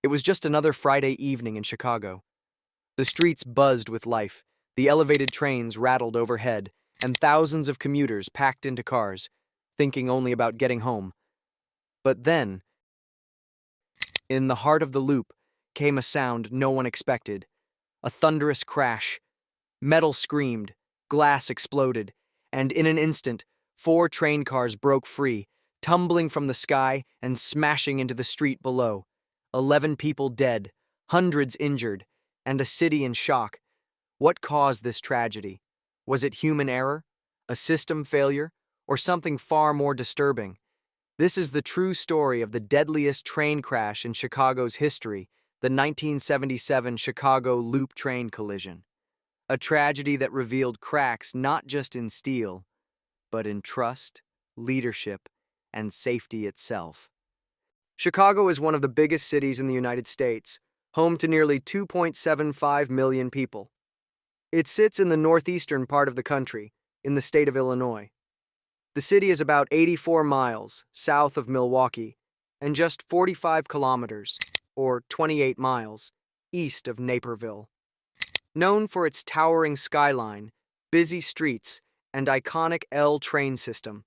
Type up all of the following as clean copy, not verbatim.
It was just another Friday evening in Chicago. The streets buzzed with life, the elevated trains rattled overhead, and thousands of commuters packed into cars, thinking only about getting home. But then, in the heart of the loop, came a sound no one expected. A thunderous crash. Metal screamed, glass exploded, and in an instant, 4 train cars broke free, tumbling from the sky and smashing into the street below. 11 people dead, hundreds injured, and a city in shock. What caused this tragedy? Was it human error, a system failure, or something far more disturbing? This is the true story of the deadliest train crash in Chicago's history, the 1977 Chicago Loop train collision. A tragedy that revealed cracks not just in steel, but in trust, leadership, and safety itself. Chicago is one of the biggest cities in the United States, home to nearly 2.75 million people. It sits in the northeastern part of the country, in the state of Illinois. The city is about 84 miles south of Milwaukee and just 45 kilometers, or 28 miles, east of Naperville. Known for its towering skyline, busy streets, and iconic L train system,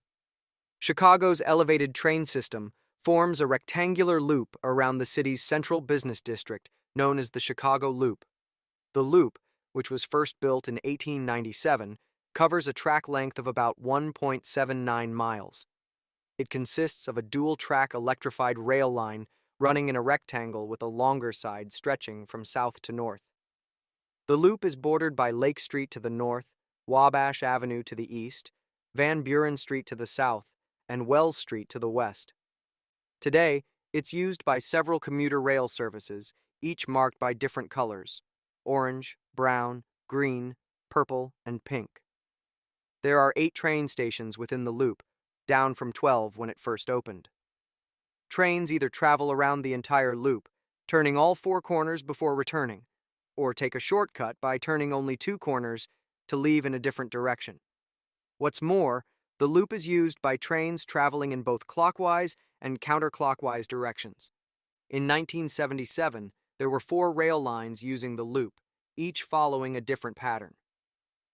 Chicago's elevated train system forms a rectangular loop around the city's central business district known as the Chicago Loop. The loop, which was first built in 1897, covers a track length of about 1.79 miles. It consists of a dual-track electrified rail line running in a rectangle with a longer side stretching from south to north. The loop is bordered by Lake Street to the north, Wabash Avenue to the east, Van Buren Street to the south, and Wells Street to the west. Today, it's used by several commuter rail services, each marked by different colors: orange, brown, green, purple, and pink. There are 8 train stations within the loop, down from 12 when it first opened. Trains either travel around the entire loop, turning all 4 corners before returning, or take a shortcut by turning only 2 corners to leave in a different direction. What's more, the loop is used by trains traveling in both clockwise and counterclockwise directions. In 1977, there were 4 rail lines using the loop, each following a different pattern.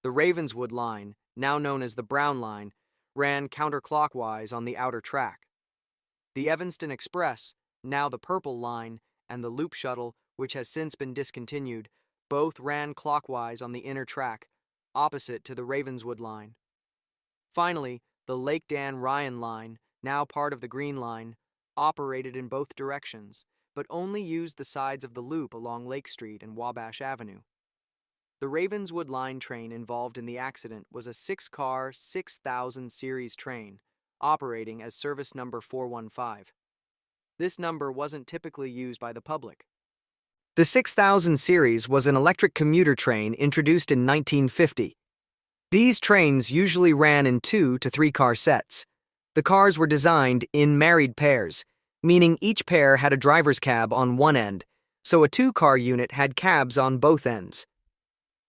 The Ravenswood line, now known as the Brown line, ran counterclockwise on the outer track. The Evanston Express, now the Purple line, and the Loop Shuttle, which has since been discontinued, both ran clockwise on the inner track, opposite to the Ravenswood line. Finally, the Lake Dan Ryan line, now part of the Green line, operated in both directions, but only used the sides of the loop along Lake Street and Wabash Avenue. The Ravenswood line train involved in the accident was a 6-car, 6000 series train, operating as service number 415. This number wasn't typically used by the public. The 6000 series was an electric commuter train introduced in 1950. These trains usually ran in 2 to 3 car sets. The cars were designed in married pairs, meaning each pair had a driver's cab on one end, so a 2-car unit had cabs on both ends.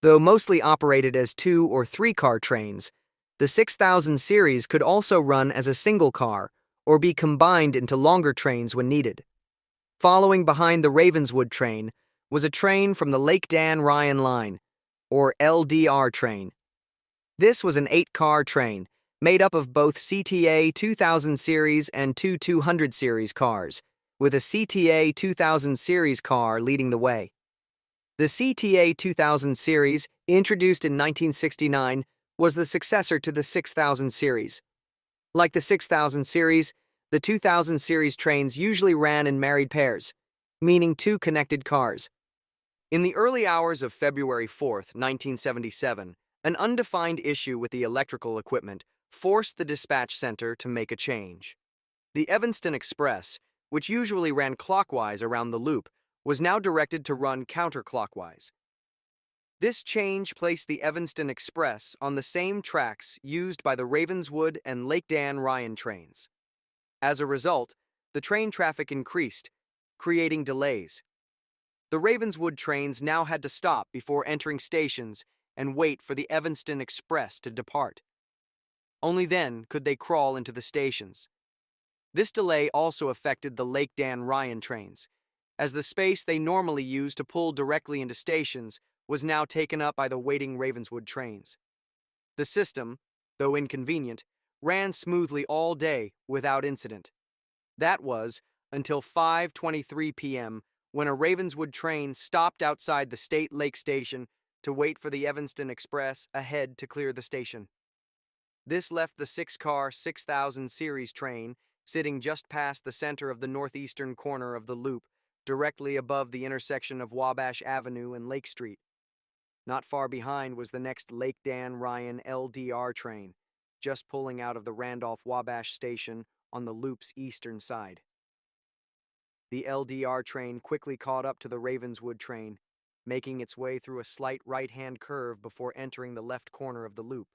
Though mostly operated as 2 or 3 car trains, the 6000 series could also run as a single car or be combined into longer trains when needed. Following behind the Ravenswood train was a train from the Lake Dan Ryan line, or LDR train. This was an 8-car train, made up of both CTA 2000 series and 200 series cars, with a CTA 2000 series car leading the way. The CTA 2000 series, introduced in 1969, was the successor to the 6000 series. Like the 6000 series, the 2000 series trains usually ran in married pairs, meaning 2 connected cars. In the early hours of February 4, 1977, an undefined issue with the electrical equipment forced the dispatch center to make a change. The Evanston Express, which usually ran clockwise around the loop, was now directed to run counterclockwise. This change placed the Evanston Express on the same tracks used by the Ravenswood and Lake Dan Ryan trains. As a result, the train traffic increased, creating delays. The Ravenswood trains now had to stop before entering stations and wait for the Evanston Express to depart. Only then could they crawl into the stations. This delay also affected the Lake Dan Ryan trains, as the space they normally use to pull directly into stations was now taken up by the waiting Ravenswood trains. The system, though inconvenient, ran smoothly all day without incident. That was until 5:23 p.m. when a Ravenswood train stopped outside the State Lake Station to wait for the Evanston Express ahead to clear the station. This left the 6-car 6000 series train sitting just past the center of the northeastern corner of the loop, directly above the intersection of Wabash Avenue and Lake Street. Not far behind was the next Lake Dan Ryan LDR train, just pulling out of the Randolph-Wabash station on the loop's eastern side. The LDR train quickly caught up to the Ravenswood train, making its way through a slight right-hand curve before entering the left corner of the loop.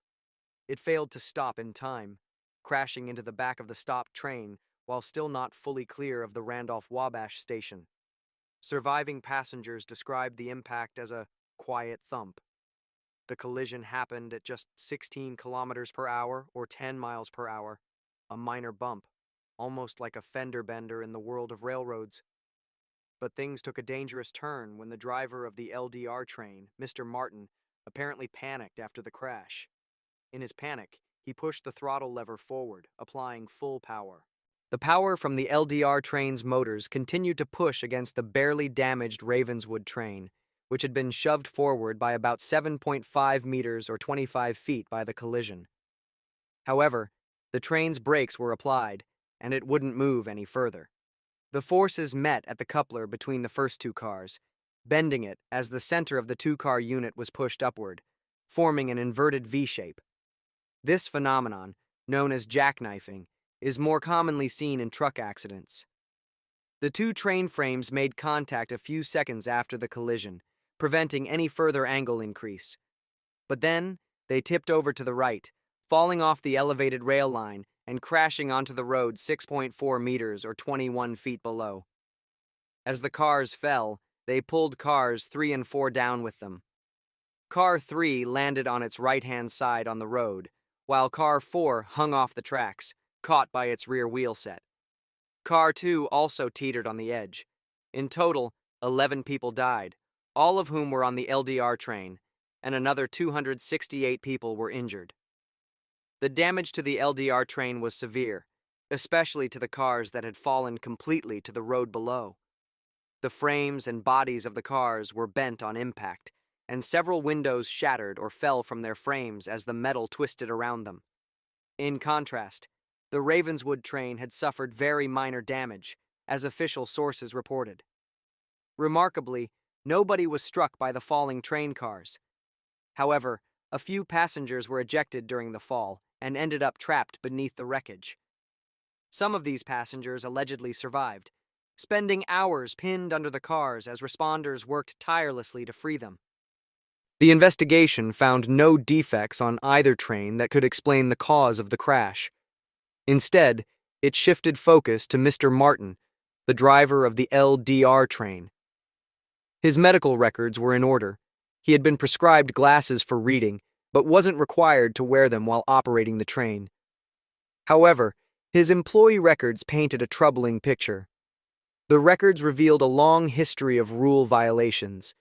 It failed to stop in time, crashing into the back of the stopped train while still not fully clear of the Randolph-Wabash station. Surviving passengers described the impact as a quiet thump. The collision happened at just 16 kilometers per hour or 10 miles per hour, a minor bump, almost like a fender bender in the world of railroads. But things took a dangerous turn when the driver of the LDR train, Mr. Martin, apparently panicked after the crash. In his panic, he pushed the throttle lever forward, applying full power. The power from the LDR train's motors continued to push against the barely damaged Ravenswood train, which had been shoved forward by about 7.5 meters or 25 feet by the collision. However, the train's brakes were applied, and it wouldn't move any further. The forces met at the coupler between the first two cars, bending it as the center of the two-car unit was pushed upward, forming an inverted V-shape. This phenomenon, known as jackknifing, is more commonly seen in truck accidents. The two train frames made contact a few seconds after the collision, preventing any further angle increase. But then, they tipped over to the right, falling off the elevated rail line and crashing onto the road 6.4 meters or 21 feet below. As the cars fell, they pulled cars 3 and 4 down with them. Car 3 landed on its right-hand side on the road, while Car 4 hung off the tracks, caught by its rear wheel set. Car 2 also teetered on the edge. In total, 11 people died, all of whom were on the LDR train, and another 268 people were injured. The damage to the LDR train was severe, especially to the cars that had fallen completely to the road below. The frames and bodies of the cars were bent on impact, and several windows shattered or fell from their frames as the metal twisted around them. In contrast, the Ravenswood train had suffered very minor damage, as official sources reported. Remarkably, nobody was struck by the falling train cars. However, a few passengers were ejected during the fall and ended up trapped beneath the wreckage. Some of these passengers allegedly survived, spending hours pinned under the cars as responders worked tirelessly to free them. The investigation found no defects on either train that could explain the cause of the crash. Instead, it shifted focus to Mr. Martin, the driver of the LDR train. His medical records were in order. He had been prescribed glasses for reading, but wasn't required to wear them while operating the train. However, his employee records painted a troubling picture. The records revealed a long history of rule violations: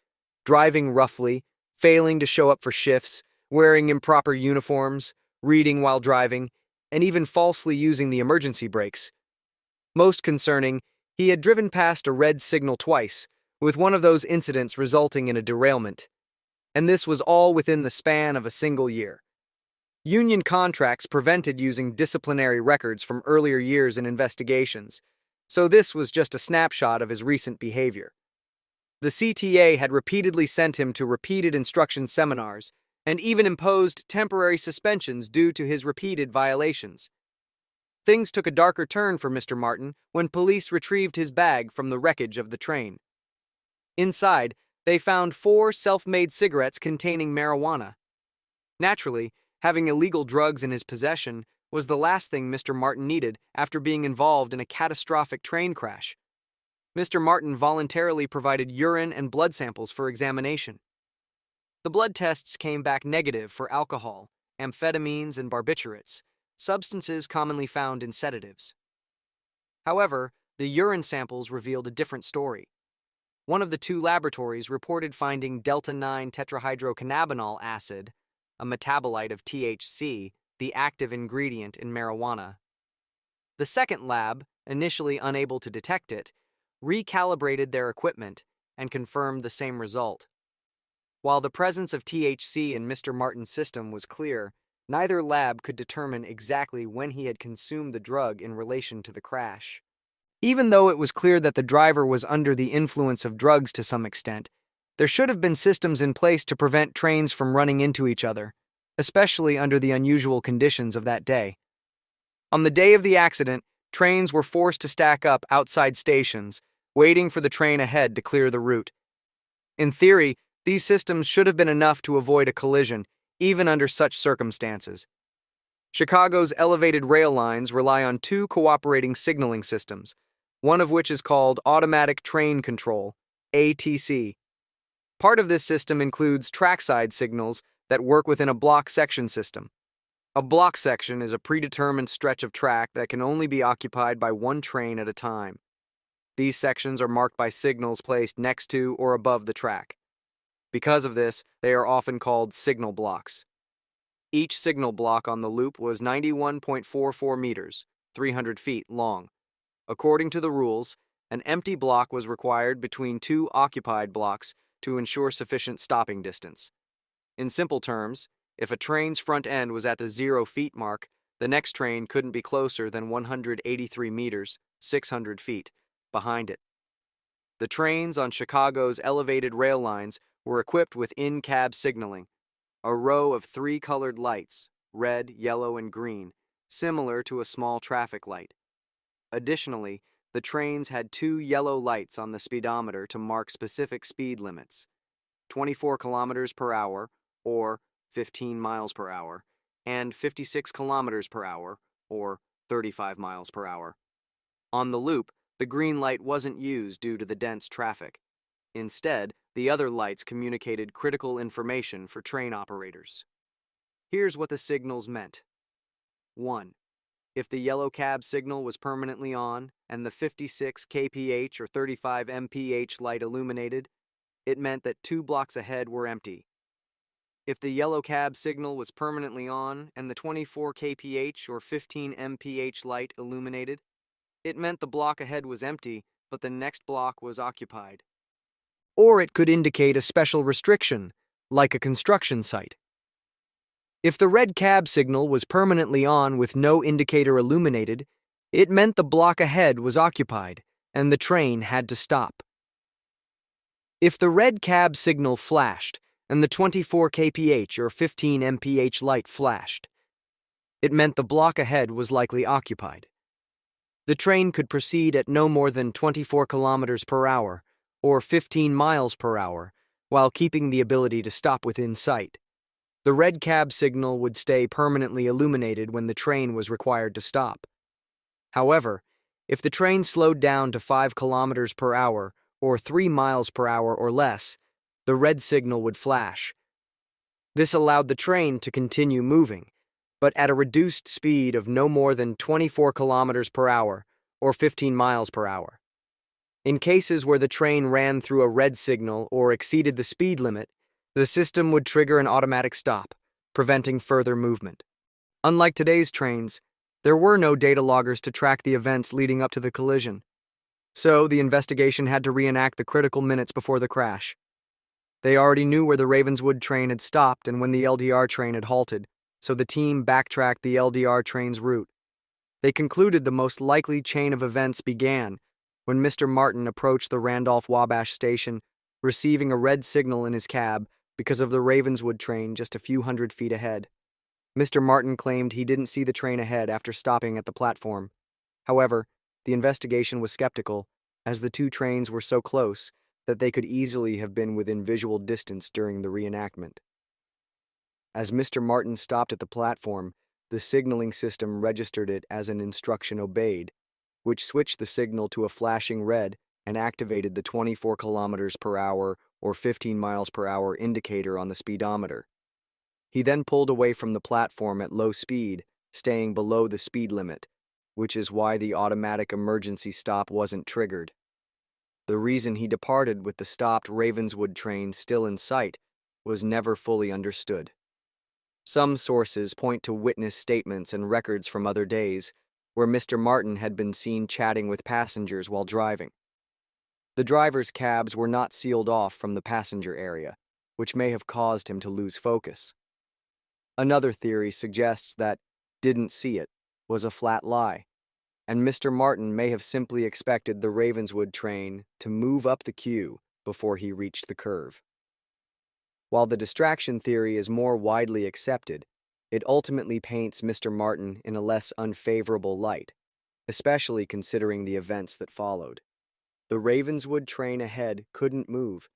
driving roughly, failing to show up for shifts, wearing improper uniforms, reading while driving, and even falsely using the emergency brakes. Most concerning, he had driven past a red signal twice, with one of those incidents resulting in a derailment. And this was all within the span of a single year. Union contracts prevented using disciplinary records from earlier years in investigations, so this was just a snapshot of his recent behavior. The CTA had repeatedly sent him to repeated instruction seminars and even imposed temporary suspensions due to his repeated violations. Things took a darker turn for Mr. Martin when police retrieved his bag from the wreckage of the train. Inside, they found 4 self-made cigarettes containing marijuana. Naturally, having illegal drugs in his possession was the last thing Mr. Martin needed after being involved in a catastrophic train crash. Mr. Martin voluntarily provided urine and blood samples for examination. The blood tests came back negative for alcohol, amphetamines, and barbiturates, substances commonly found in sedatives. However, the urine samples revealed a different story. One of the two laboratories reported finding delta-9 tetrahydrocannabinol acid, a metabolite of THC, the active ingredient in marijuana. The second lab, initially unable to detect it, recalibrated their equipment and confirmed the same result. While the presence of THC in Mr. Martin's system was clear, neither lab could determine exactly when he had consumed the drug in relation to the crash. Even though it was clear that the driver was under the influence of drugs to some extent, there should have been systems in place to prevent trains from running into each other, especially under the unusual conditions of that day. On the day of the accident, trains were forced to stack up outside stations, waiting for the train ahead to clear the route. In theory, these systems should have been enough to avoid a collision, even under such circumstances. Chicago's elevated rail lines rely on two cooperating signaling systems, one of which is called Automatic Train Control, ATC. Part of this system includes trackside signals that work within a block section system. A block section is a predetermined stretch of track that can only be occupied by one train at a time. These sections are marked by signals placed next to or above the track. Because of this, they are often called signal blocks. Each signal block on the loop was 91.44 meters, 300 feet long. According to the rules, an empty block was required between two occupied blocks to ensure sufficient stopping distance. In simple terms, if a train's front end was at the 0 feet mark, the next train couldn't be closer than 183 meters, 600 feet, behind it. The trains on Chicago's elevated rail lines were equipped with in-cab signaling, a row of 3 colored lights, red, yellow, and green, similar to a small traffic light. Additionally, the trains had 2 yellow lights on the speedometer to mark specific speed limits: 24 kilometers per hour, or 15 miles per hour, and 56 kilometers per hour, or 35 miles per hour. On the loop, the green light wasn't used due to the dense traffic. Instead, the other lights communicated critical information for train operators. Here's what the signals meant. 1. If the yellow cab signal was permanently on and the 56 kph or 35 mph light illuminated, it meant that 2 blocks ahead were empty. If the yellow cab signal was permanently on and the 24 kph or 15 mph light illuminated, it meant the block ahead was empty, but the next block was occupied. Or it could indicate a special restriction, like a construction site. If the red cab signal was permanently on with no indicator illuminated, it meant the block ahead was occupied and the train had to stop. If the red cab signal flashed and the 24 kph or 15 mph light flashed, it meant the block ahead was likely occupied. The train could proceed at no more than 24 kilometers per hour or 15 miles per hour while keeping the ability to stop within sight. The red cab signal would stay permanently illuminated when the train was required to stop. However, if the train slowed down to 5 kilometers per hour or 3 miles per hour or less, the red signal would flash. This allowed the train to continue moving, but at a reduced speed of no more than 24 kilometers per hour or 15 miles per hour. In cases where the train ran through a red signal or exceeded the speed limit, the system would trigger an automatic stop, preventing further movement. Unlike today's trains, there were no data loggers to track the events leading up to the collision. So the investigation had to reenact the critical minutes before the crash. They already knew where the Ravenswood train had stopped and when the LDR train had halted, so the team backtracked the LDR train's route. They concluded the most likely chain of events began when Mr. Martin approached the Randolph-Wabash station, receiving a red signal in his cab because of the Ravenswood train just a few hundred feet ahead. Mr. Martin claimed he didn't see the train ahead after stopping at the platform. However, the investigation was skeptical, as the two trains were so close that they could easily have been within visual distance during the reenactment. As Mr. Martin stopped at the platform, the signaling system registered it as an instruction obeyed, which switched the signal to a flashing red and activated the 24 kilometers per hour or 15 miles per hour indicator on the speedometer. He then pulled away from the platform at low speed, staying below the speed limit, which is why the automatic emergency stop wasn't triggered. The reason he departed with the stopped Ravenswood train still in sight was never fully understood. Some sources point to witness statements and records from other days where Mr. Martin had been seen chatting with passengers while driving. The driver's cabs were not sealed off from the passenger area, which may have caused him to lose focus. Another theory suggests that "didn't see it" was a flat lie, and Mr. Martin may have simply expected the Ravenswood train to move up the queue before he reached the curve. While the distraction theory is more widely accepted, it ultimately paints Mr. Martin in a less unfavorable light, especially considering the events that followed. The Ravenswood train ahead couldn't move,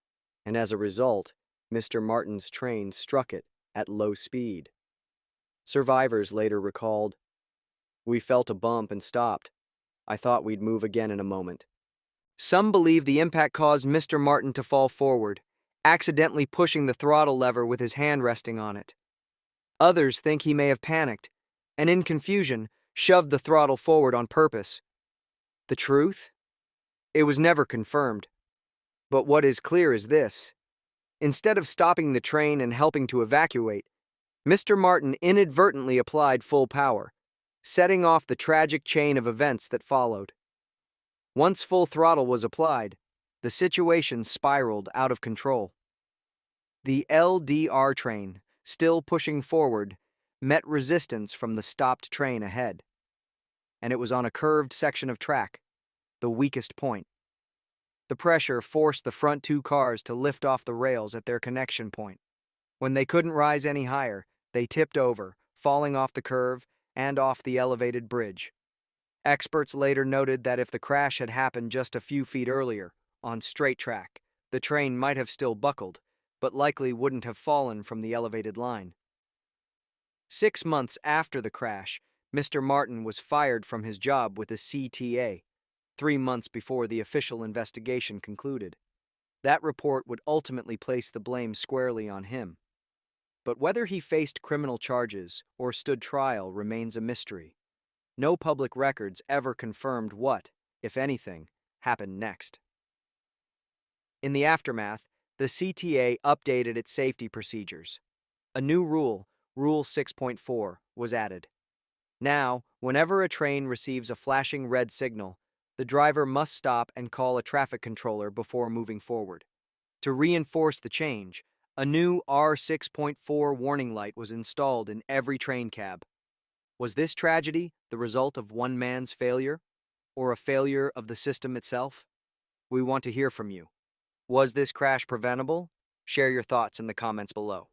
and as a result, Mr. Martin's train struck it at low speed. Survivors later recalled, "We felt a bump and stopped. I thought we'd move again in a moment." Some believe the impact caused Mr. Martin to fall forward, accidentally pushing the throttle lever with his hand resting on it. Others think he may have panicked, and in confusion, shoved the throttle forward on purpose. The truth? It was never confirmed. But what is clear is this. Instead of stopping the train and helping to evacuate, Mr. Martin inadvertently applied full power, setting off the tragic chain of events that followed. Once full throttle was applied, the situation spiraled out of control. The LDR train, still pushing forward, met resistance from the stopped train ahead. And it was on a curved section of track, the weakest point. The pressure forced the front two cars to lift off the rails at their connection point. When they couldn't rise any higher, they tipped over, falling off the curve and off the elevated bridge. Experts later noted that if the crash had happened just a few feet earlier, on straight track, the train might have still buckled, but likely wouldn't have fallen from the elevated line. 6 months after the crash, Mr. Martin was fired from his job with the CTA, 3 months before the official investigation concluded. That report would ultimately place the blame squarely on him. But whether he faced criminal charges or stood trial remains a mystery. No public records ever confirmed what, if anything, happened next. In the aftermath, the CTA updated its safety procedures. A new rule, Rule 6.4, was added. Now, whenever a train receives a flashing red signal, the driver must stop and call a traffic controller before moving forward. To reinforce the change, a new R6.4 warning light was installed in every train cab. Was this tragedy the result of one man's failure, or a failure of the system itself? We want to hear from you. Was this crash preventable? Share your thoughts in the comments below.